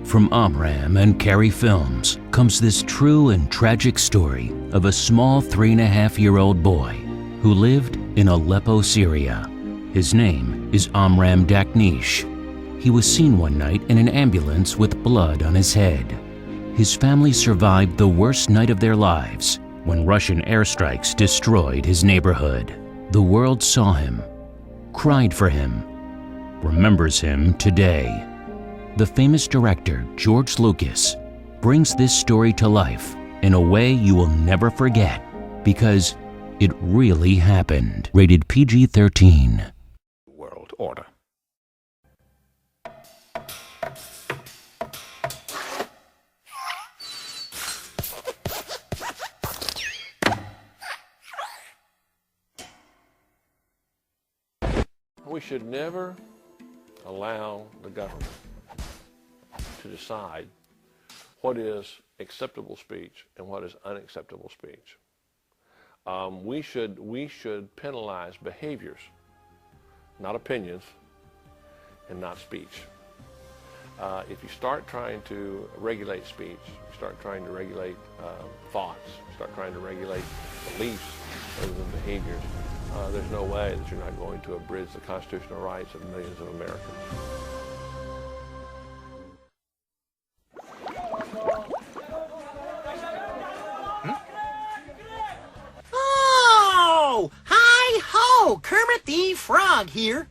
From Amram and Carey Films comes this true and tragic story of a small 3.5-year-old boy who lived in Aleppo, Syria. His name is Amram Daknish. He was seen one night in an ambulance with blood on his head. His family survived the worst night of their lives when Russian airstrikes destroyed his neighborhood. The world saw him, cried for him, remembers him today. The famous director, George Lucas, brings this story to life in a way you will never forget because it really happened. Rated PG-13. World order. We should never allow the government to decide what is acceptable speech and what is unacceptable speech. We should penalize behaviors, not opinions, and not speech. If you start trying to regulate speech, you start trying to regulate thoughts, start trying to regulate beliefs rather than behaviors, there's no way that you're not going to abridge the constitutional rights of millions of Americans. Oh! Hi-ho! Kermit the Frog here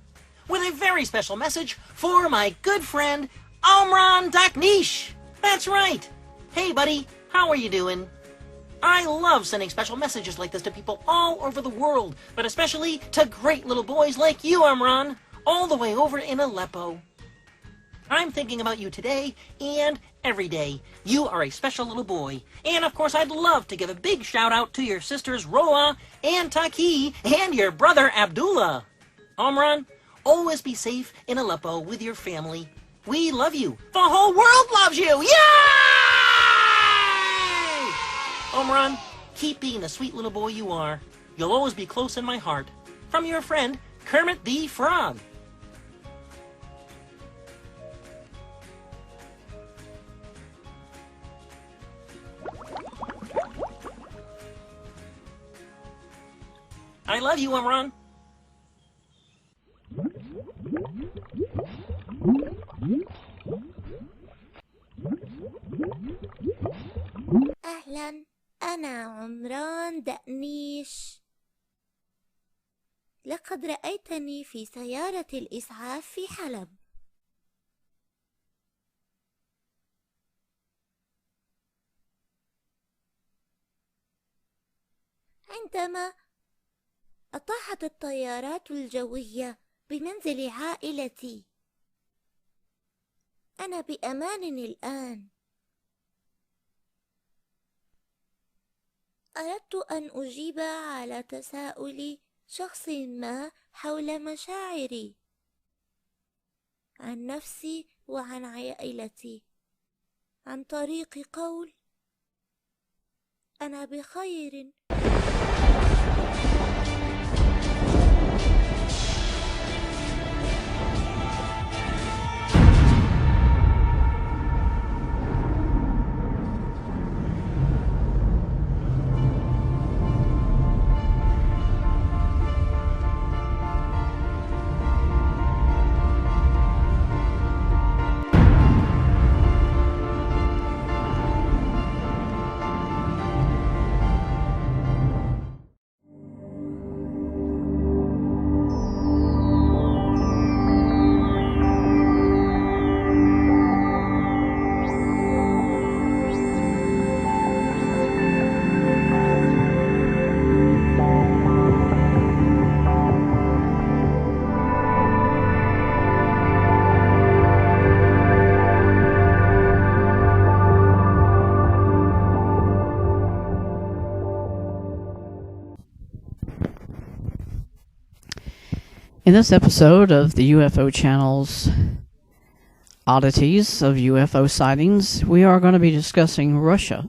with a very special message for my good friend, Amram Daknish. That's right. Hey, buddy, how are you doing? I love sending special messages like this to people all over the world, but especially to great little boys like you, Amram, all the way over in Aleppo. I'm thinking about you today and every day. You are a special little boy. And of course, I'd love to give a big shout out to your sisters Roa and Taki and your brother Abdullah. Amram, always be safe in Aleppo with your family. We love you. The whole world loves you. Yay! Amram, keep being the sweet little boy you are. You'll always be close in my heart. From your friend, Kermit the Frog. I love you, Amram. أهلا، أنا عمران دقنيش. لقد رأيتني في سيارة الإسعاف في حلب. عندما أطاحت الطيارات الجوية بمنزل عائلتي. أنا بأمان الآن. أردت أن أجيب على تساؤل شخص ما حول مشاعري عن نفسي وعن عائلتي عن طريق قول أنا بخير. In this episode of the UFO channel's Oddities of UFO Sightings, we are going to be discussing Russia.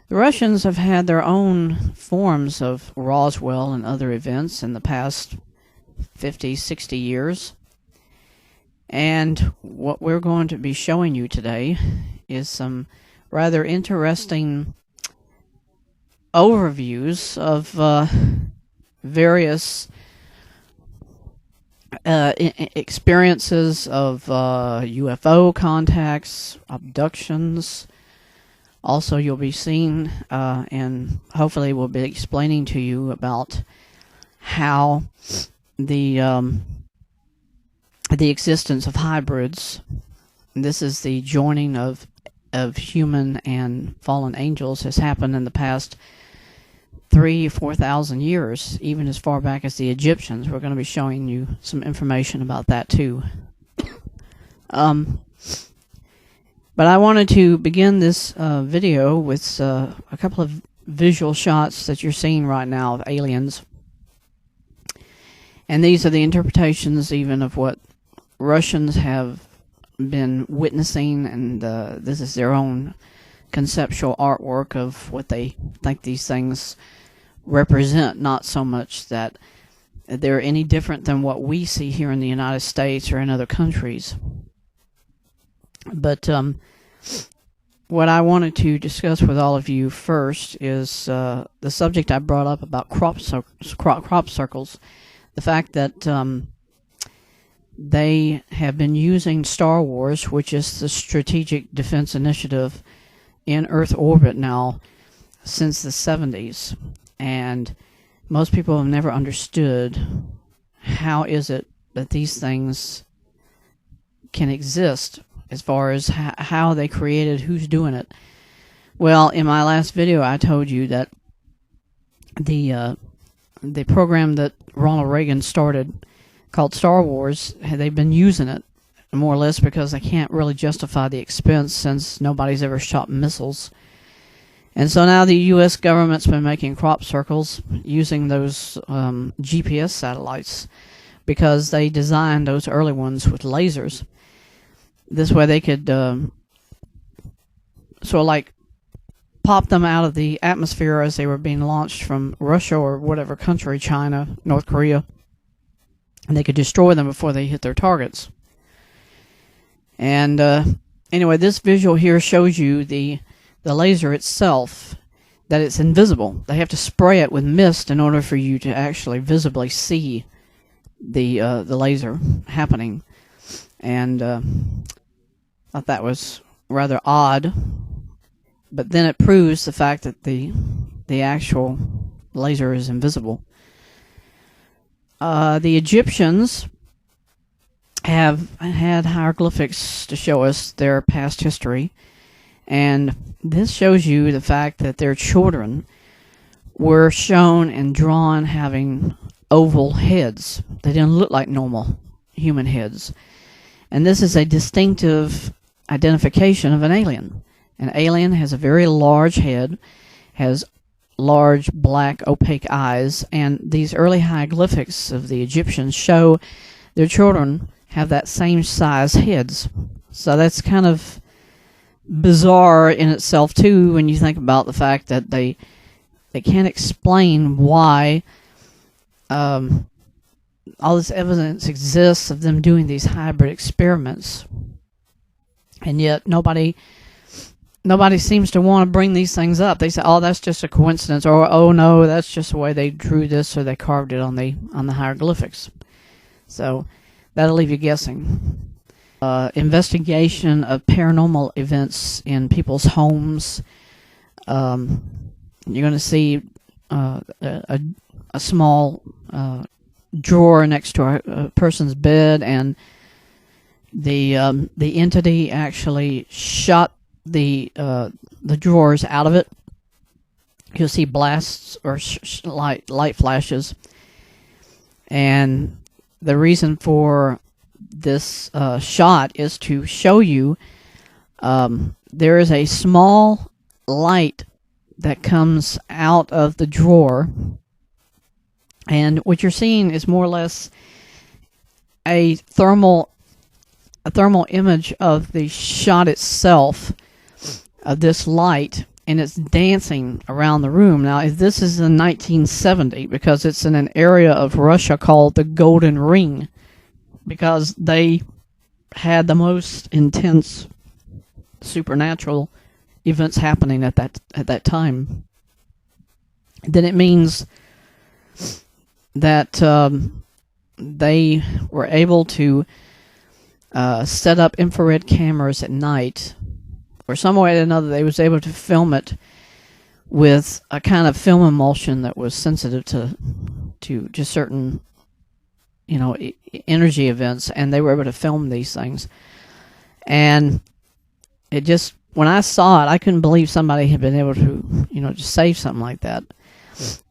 The Russians have had their own forms of Roswell and other events in the past 50, 60 years. And what we're going to be showing you today is some rather interesting overviews of various experiences of UFO contacts, abductions. Also, you'll be seeing and hopefully we'll be explaining to you about how the existence of hybrids. This is the joining of human and fallen angels has happened in the past 3,000-4,000 years, even as far back as the Egyptians. We're going to be showing you some information about that too. But I wanted to begin this video with a couple of visual shots that you're seeing right now of aliens. And these are the interpretations even of what Russians have been witnessing, and this is their own conceptual artwork of what they think these things represent, not so much that they're any different than what we see here in the United States or in other countries. But what I wanted to discuss with all of you first is the subject I brought up about crop circles. The fact that they have been using Star Wars, which is the Strategic Defense Initiative, in Earth orbit now since the 70s. And most people have never understood how is it that these things can exist, as far as how they created, who's doing it. Well, in my last video I told you that the program that Ronald Reagan started called Star Wars, they've been using it more or less because they can't really justify the expense since nobody's ever shot missiles. And so now the U.S. government's been making crop circles using those GPS satellites, because they designed those early ones with lasers. This way they could sort of like pop them out of the atmosphere as they were being launched from Russia or whatever country, China, North Korea, and they could destroy them before they hit their targets. And anyway, this visual here shows you the laser itself, that it's invisible. They have to spray it with mist in order for you to actually visibly see the laser happening. And thought that was rather odd, but then it proves the fact that the actual laser is invisible. The Egyptians have had hieroglyphics to show us their past history, and this shows you the fact that their children were shown and drawn having oval heads. They didn't look like normal human heads. And this is a distinctive identification of an alien. An alien has a very large head, has large black opaque eyes, and these early hieroglyphics of the Egyptians show their children have that same size heads. So that's kind of bizarre in itself too, when you think about the fact that they can't explain why all this evidence exists of them doing these hybrid experiments, and yet nobody seems to want to bring these things up. They say, "Oh, that's just a coincidence," or "Oh no, that's just the way they drew this or they carved it on the hieroglyphics." So that'll leave you guessing. Investigation of paranormal events in people's homes. You're going to see a small drawer next to a person's bed, and the entity actually shot the drawers out of it. You'll see blasts or light flashes, and the reason for this shot is to show you there is a small light that comes out of the drawer, and what you're seeing is more or less a thermal image of the shot itself, of this light, and it's dancing around the room. Now, this is in 1970 because it's in an area of Russia called the Golden Ring, because they had the most intense supernatural events happening at that time. Then it means that they were able to set up infrared cameras at night, or some way or another they was able to film it with a kind of film emulsion that was sensitive to just certain, energy events, and they were able to film these things. And it just, when I saw it, I couldn't believe somebody had been able to, just save something like that.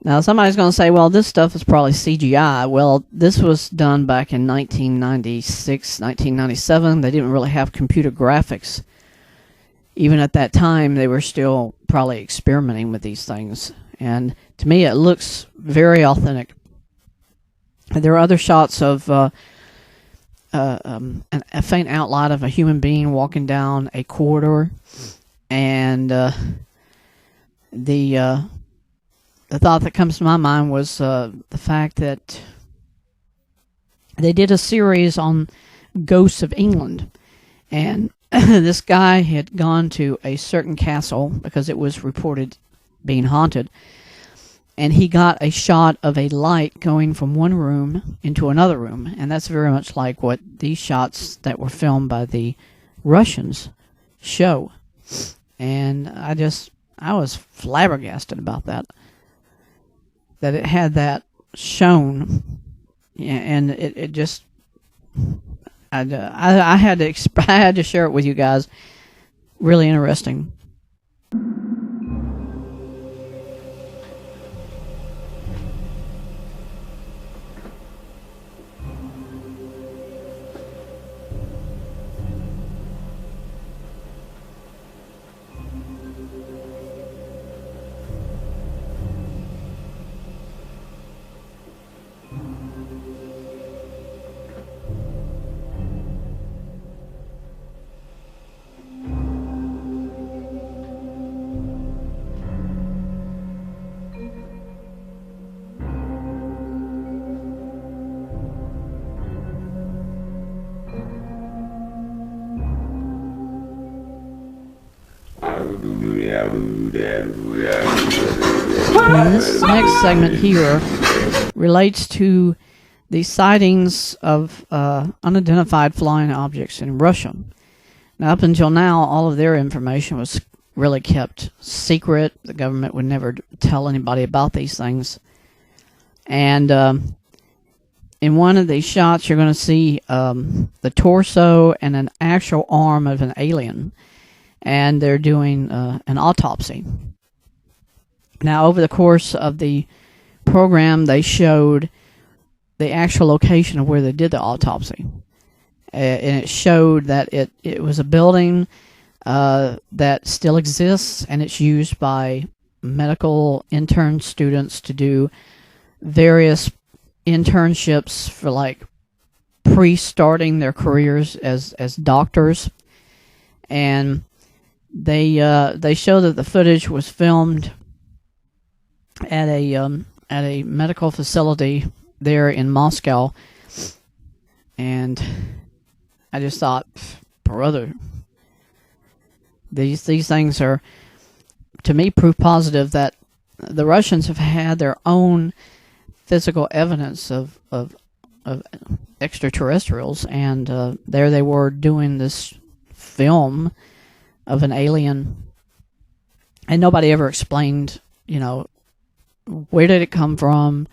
Now, somebody's going to say, well, this stuff is probably CGI. Well, this was done back in 1996, 1997. They didn't really have computer graphics. Even at that time, they were still probably experimenting with these things. And to me, it looks very authentic. There are other shots of a faint outline of a human being walking down a corridor. And the thought that comes to my mind was the fact that they did a series on ghosts of England, and this guy had gone to a certain castle because it was reported being haunted, and he got a shot of a light going from one room into another room, and that's very much like what these shots that were filmed by the Russians show. And I was flabbergasted about that it had that shown, and it just, I had to share it with you guys. Really interesting. And this next segment here relates to the sightings of unidentified flying objects in Russia. Now, up until now, all of their information was really kept secret. The government would never tell anybody about these things. And in one of these shots, you're going to see the torso and an actual arm of an alien. And they're doing an autopsy. Now, over the course of the program, they showed the actual location of where they did the autopsy. And it showed that it was a building that still exists, and it's used by medical intern students to do various internships for, like, pre-starting their careers as doctors. And they show that the footage was filmed at a medical facility there in Moscow, and I just thought, brother, these things are, to me, proof positive that the Russians have had their own physical evidence of extraterrestrials, and there they were doing this film of an alien, and nobody ever explained, where did it come from?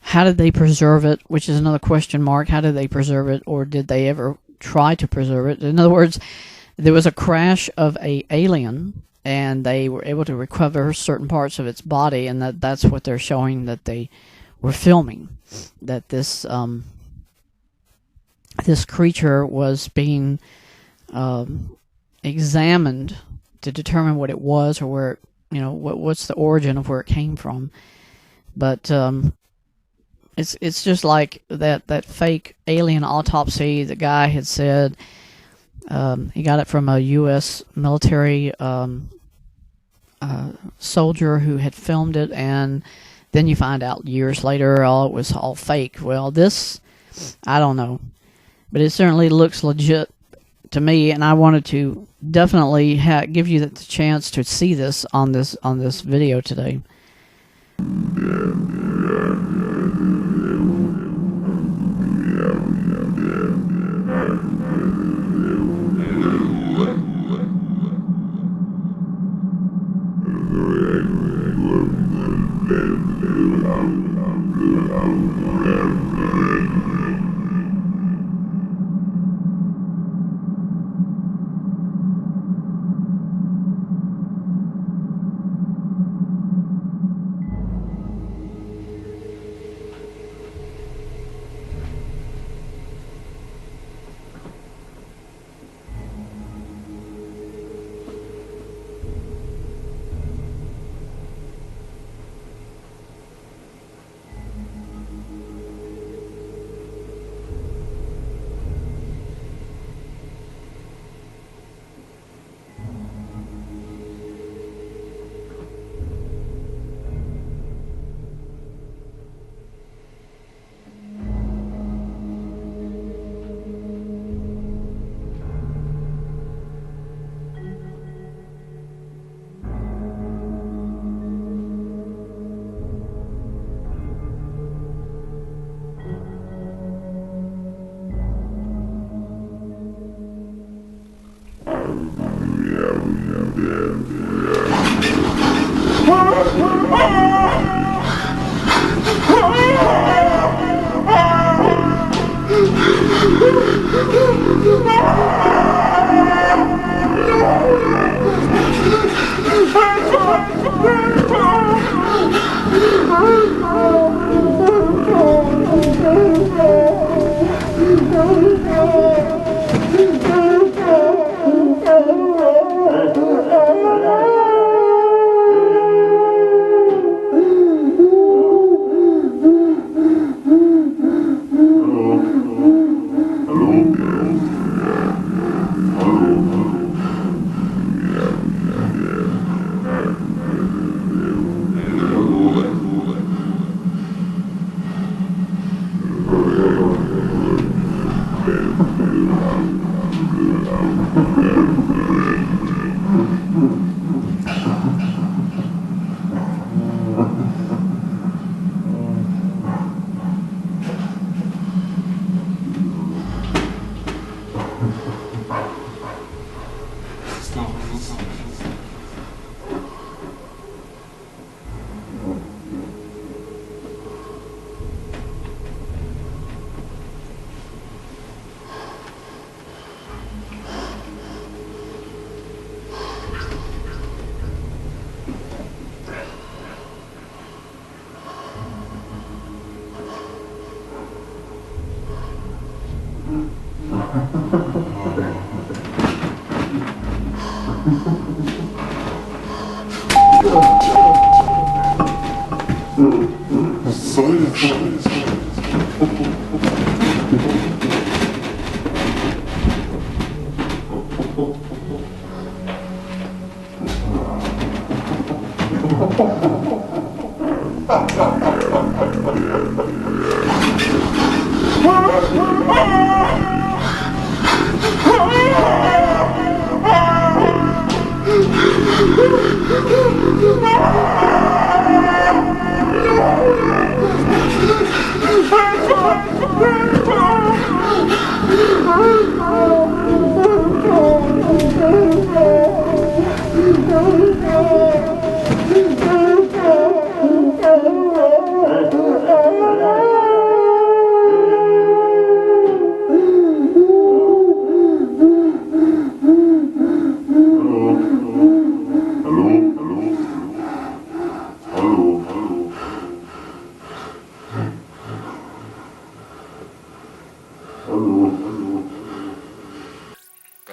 How did they preserve it? Which is another question mark. How did they preserve it, or did they ever try to preserve it? In other words, there was a crash of a alien, and they were able to recover certain parts of its body, and that's what they're showing that they were filming. That this creature was being examined to determine what it was, or where, what's the origin of where it came from. But It's just like that fake alien autopsy the guy had said. He got it from a U.S. military soldier who had filmed it, and then you find out years later, oh, it was all fake. Well, this, I don't know, but it certainly looks legit to me, and I wanted to definitely give you the chance to see this on this video today.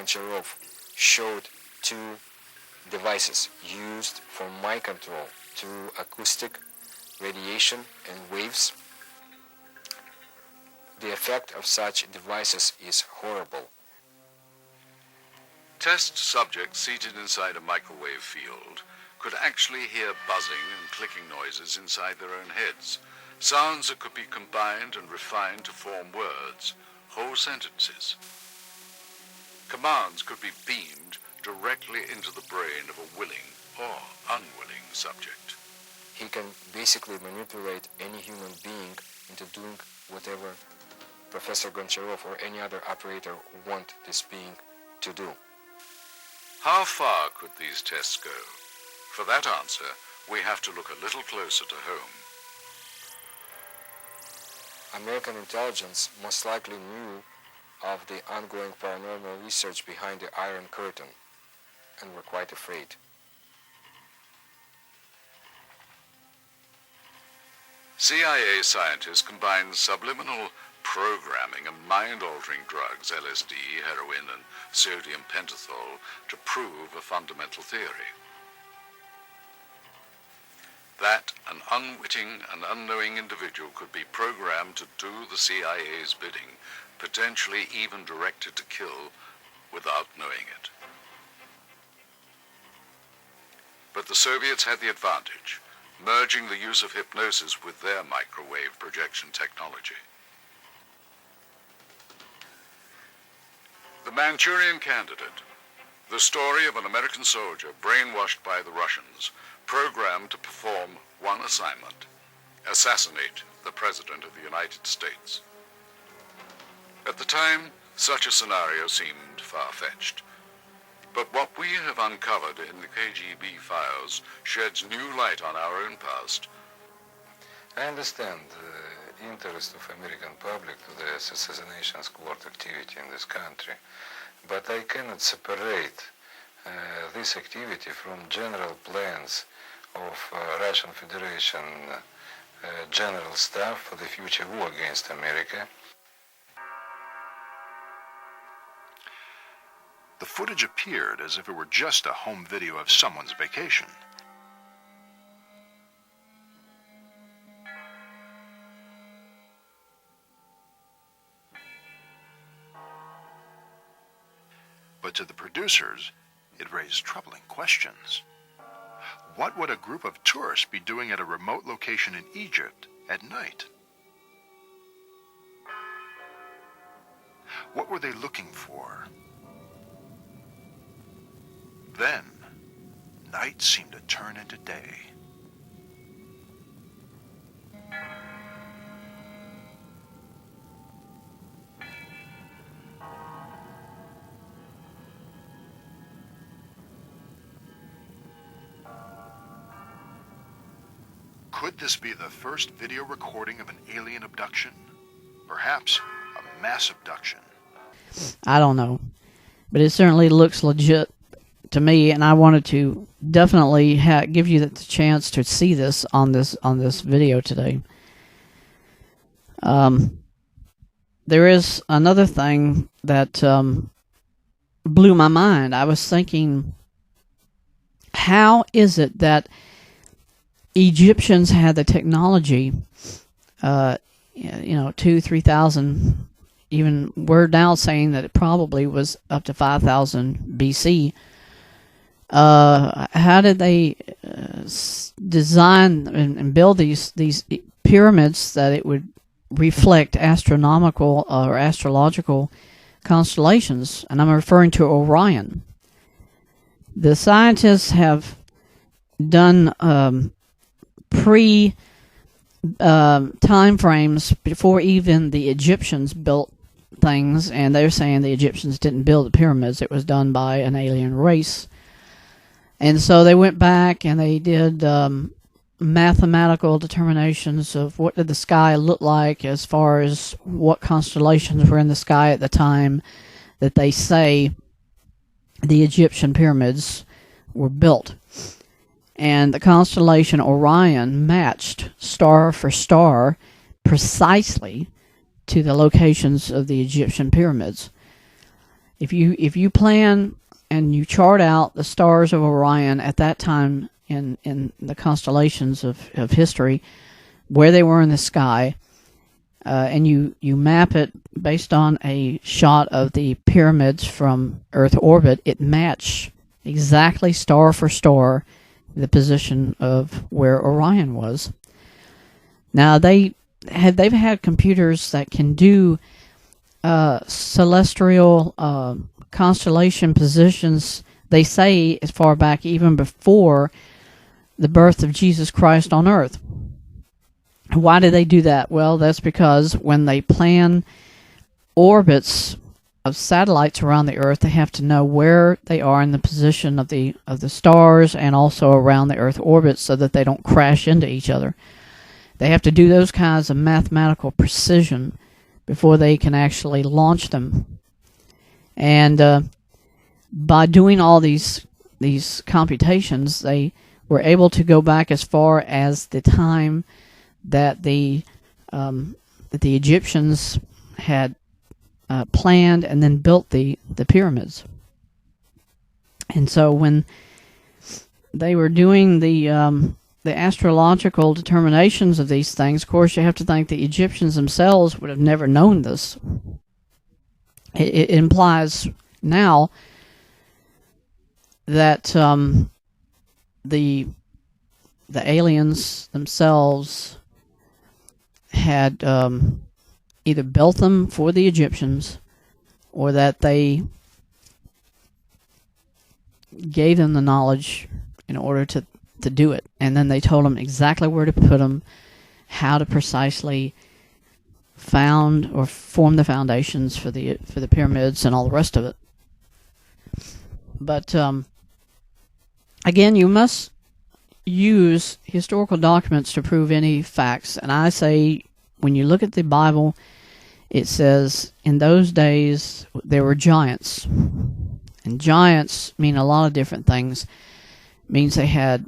Goncharov showed two devices used for mind control through acoustic, radiation, and waves. The effect of such devices is horrible. Test subjects seated inside a microwave field could actually hear buzzing and clicking noises inside their own heads, sounds that could be combined and refined to form words, whole sentences. Commands could be beamed directly into the brain of a willing or unwilling subject. He can basically manipulate any human being into doing whatever Professor Goncharov or any other operator want this being to do. How far could these tests go? For that answer, we have to look a little closer to home. American intelligence most likely knew of the ongoing paranormal research behind the Iron Curtain and were quite afraid. CIA scientists combined subliminal programming and mind-altering drugs, LSD, heroin, and sodium pentothal, to prove a fundamental theory. That an unwitting and unknowing individual could be programmed to do the CIA's bidding, potentially even directed to kill without knowing it. But the Soviets had the advantage, merging the use of hypnosis with their microwave projection technology. The Manchurian Candidate, the story of an American soldier brainwashed by the Russians, programmed to perform one assignment: assassinate the President of the United States. At the time, such a scenario seemed far-fetched. But what we have uncovered in the KGB files sheds new light on our own past. I understand the interest of American public to the assassination squad activity in this country, but I cannot separate this activity from general plans of Russian Federation general staff for the future war against America. The footage appeared as if it were just a home video of someone's vacation. But to the producers, it raised troubling questions. What would a group of tourists be doing at a remote location in Egypt at night? What were they looking for? Then, night seemed to turn into day. Could this be the first video recording of an alien abduction? Perhaps a mass abduction. I don't know, but it certainly looks legit to me, and I wanted to definitely give you the chance to see this on this video today. There is another thing that blew my mind. I was thinking, how is it that Egyptians had the technology, 2,000-3,000, even we're now saying that it probably was up to 5,000 BC. How did they design and build these pyramids that it would reflect astronomical or astrological constellations? And I'm referring to Orion. The scientists have done time frames before even the Egyptians built things, and they're saying the Egyptians didn't build the pyramids. It was done by an alien race. And so they went back and they did mathematical determinations of what did the sky look like as far as what constellations were in the sky at the time that they say the Egyptian pyramids were built. And the constellation Orion matched star for star precisely to the locations of the Egyptian pyramids. If you plan and you chart out the stars of Orion at that time in the constellations of history, where they were in the sky, and you map it based on a shot of the pyramids from Earth orbit, it matched exactly star for star the position of where Orion was. Now they've had computers that can do celestial constellation positions, they say, as far back even before the birth of Jesus Christ on Earth. Why do they do that? Well, that's because when they plan orbits of satellites around the Earth, they have to know where they are in the position of the stars and also around the Earth orbit so that they don't crash into each other. They have to do those kinds of mathematical precision before they can actually launch them. And by doing all these computations, they were able to go back as far as the time that the Egyptians had planned and then built the pyramids. And so when they were doing the astrological determinations of these things, of course, you have to think the Egyptians themselves would have never known this. It implies now that the aliens themselves had either built them for the Egyptians or that they gave them the knowledge in order to do it. And then they told them exactly where to put them, how to precisely found or form the foundations for the pyramids and all the rest of it. But again, you must use historical documents to prove any facts. And I say, when you look at the Bible, it says in those days there were giants. And giants mean a lot of different things. It means they had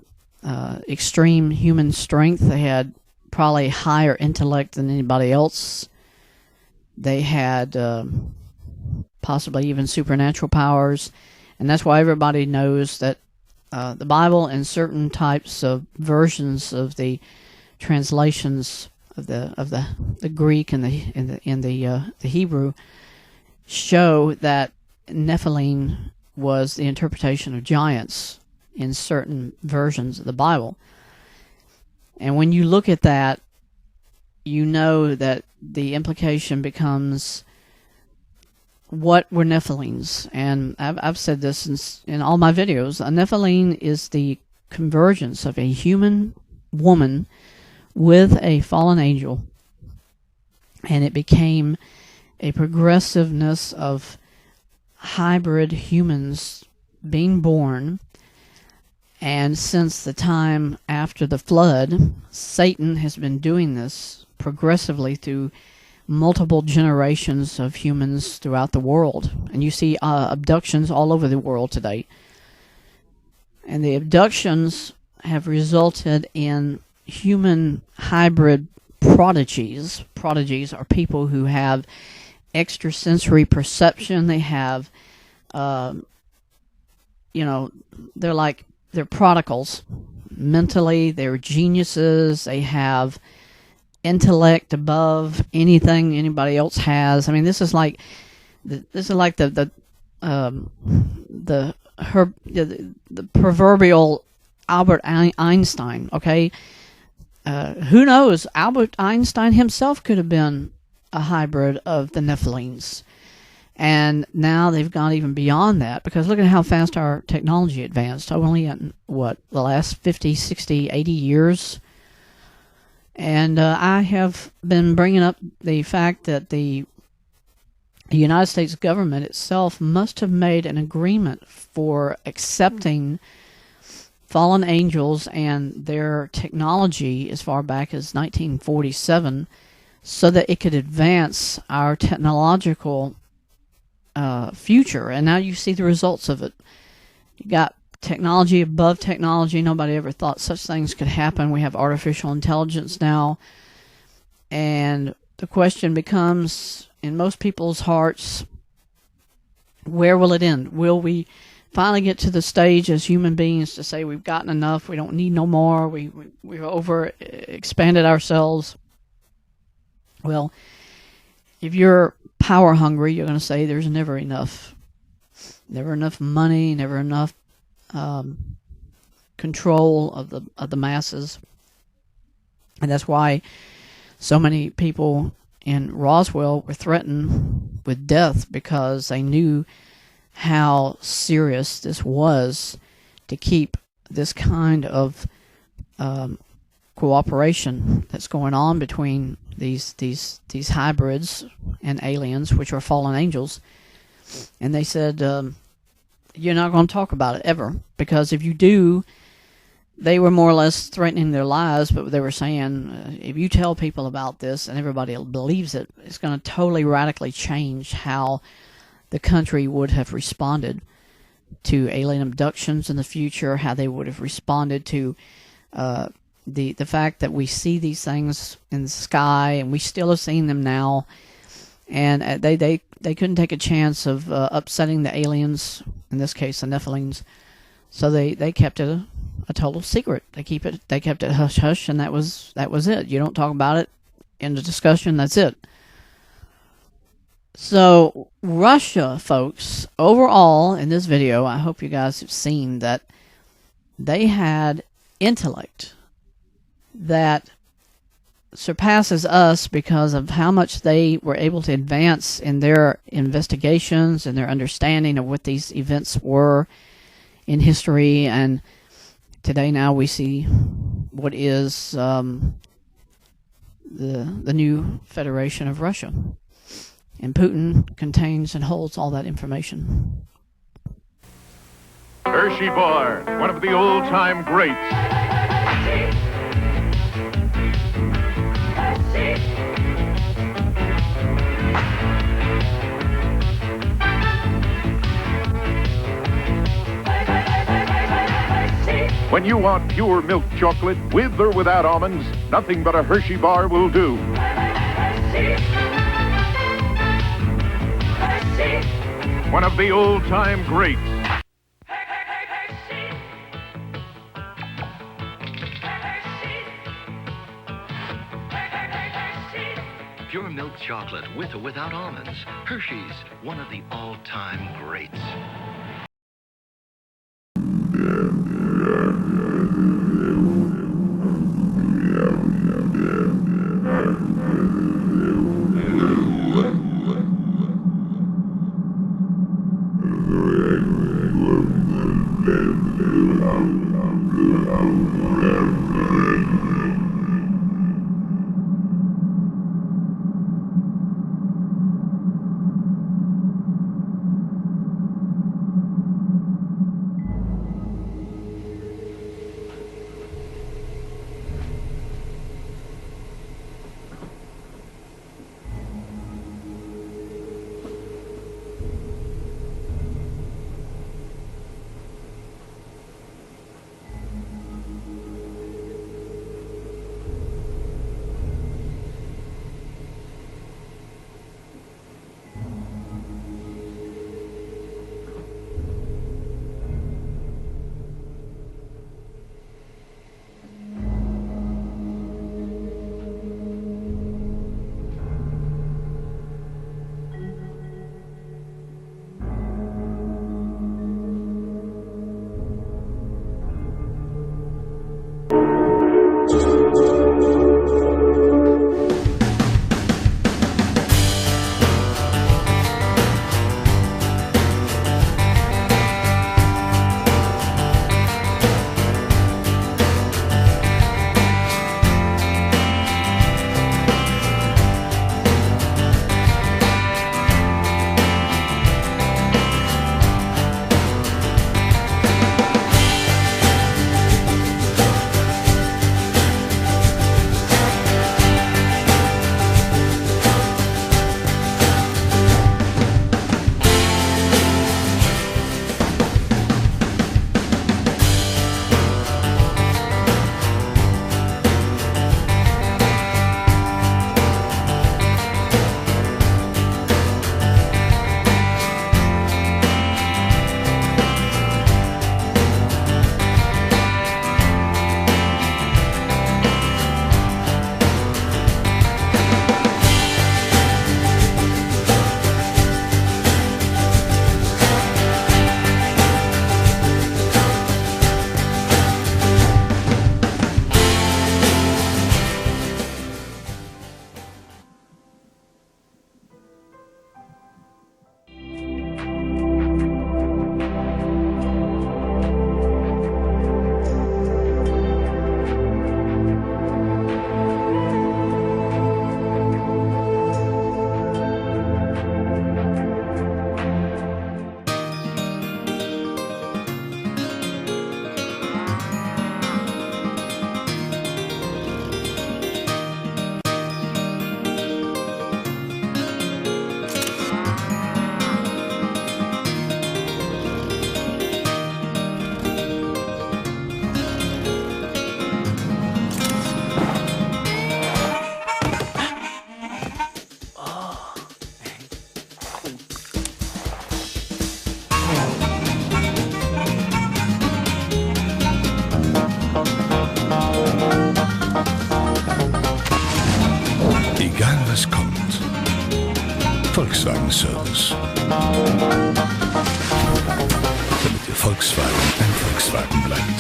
extreme human strength. They had probably higher intellect than anybody else. They had possibly even supernatural powers. And that's why everybody knows that the Bible and certain types of versions of the translations of the Greek and the Hebrew show that Nephilim was the interpretation of giants in certain versions of the Bible. And when you look at that, you know that the implication becomes, what were Nephilims? And I've said this in all my videos. A Nephilim is the convergence of a human woman with a fallen angel, and it became a progressiveness of hybrid humans being born. And since the time after the flood, Satan has been doing this progressively through multiple generations of humans throughout the world. And you see abductions all over the world today. And the abductions have resulted in human hybrid prodigies. Prodigies are people who have extrasensory perception. They have, they're prodigals. Mentally, they're geniuses. They have intellect above anything anybody else has. I mean, this is like the proverbial Albert Einstein. Okay, who knows? Albert Einstein himself could have been a hybrid of the Nephilims. And now they've gone even beyond that, because look at how fast our technology advanced. Only in, the last 50, 60, 80 years. And I have been bringing up the fact that the United States government itself must have made an agreement for accepting fallen angels and their technology as far back as 1947 so that it could advance our technological future. And now you see the results of it. You got technology above technology. Nobody ever thought such things could happen. We have artificial intelligence now. And the question becomes, in most people's hearts, where will it end? Will we finally get to the stage as human beings to say we've gotten enough, we don't need no more, we've over expanded ourselves? Well, if you're power hungry, you're going to say there's never enough money, never enough control of the masses, and that's why so many people in Roswell were threatened with death, because they knew how serious this was to keep this kind of cooperation that's going on between these hybrids and aliens, which are fallen angels. And they said, you're not going to talk about it ever, because if you do, they were more or less threatening their lives, but they were saying, if you tell people about this and everybody believes it, it's going to totally radically change how the country would have responded to alien abductions in the future, how they would have responded to the fact that we see these things in the sky, and we still are seeing them now, and they couldn't take a chance of upsetting the aliens, in this case the Nephilims, so they kept it a total secret. They kept it hush hush, and that was it. You don't talk about it in the discussion. That's it. So Russia, folks, overall in this video, I hope you guys have seen that they had intellect that surpasses us because of how much they were able to advance in their investigations and their understanding of what these events were in history. And today now we see what is the new Federation of Russia. And Putin contains and holds all that information. Hershey Bar, one of the old-time greats. When you want pure milk chocolate with or without almonds, nothing but a Hershey bar will do. One of the old-time greats. Pure milk chocolate with or without almonds. Hershey's, one of the all-time greats. Egal was kommt. Volkswagen Service. Damit Ihr Volkswagen ein Volkswagen bleibt.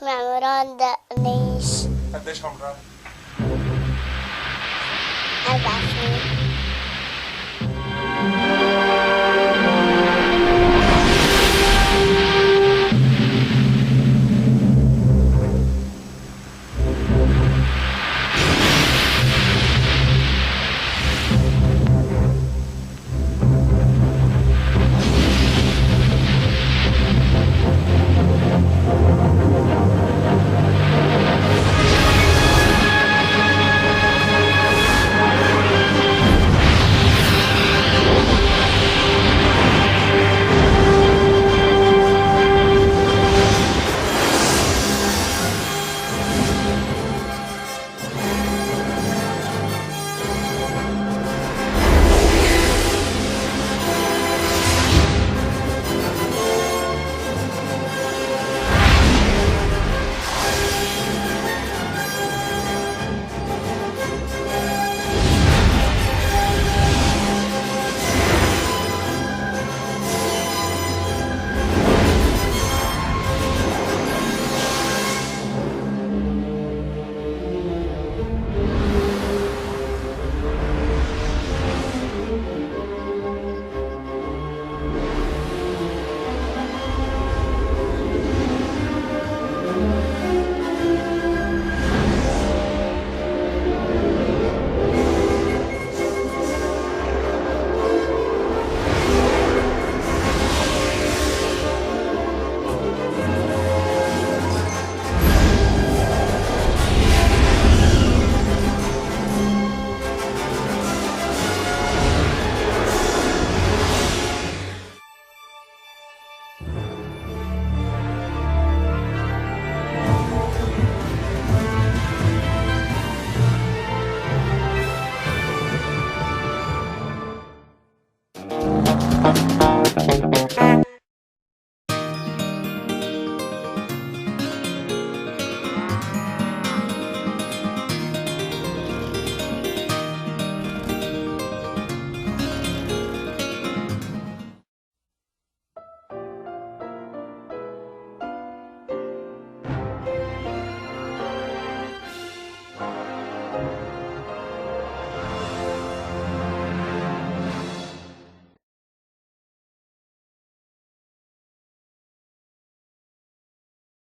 عمران دقنيش. قديش عمرك؟ 4 سنين.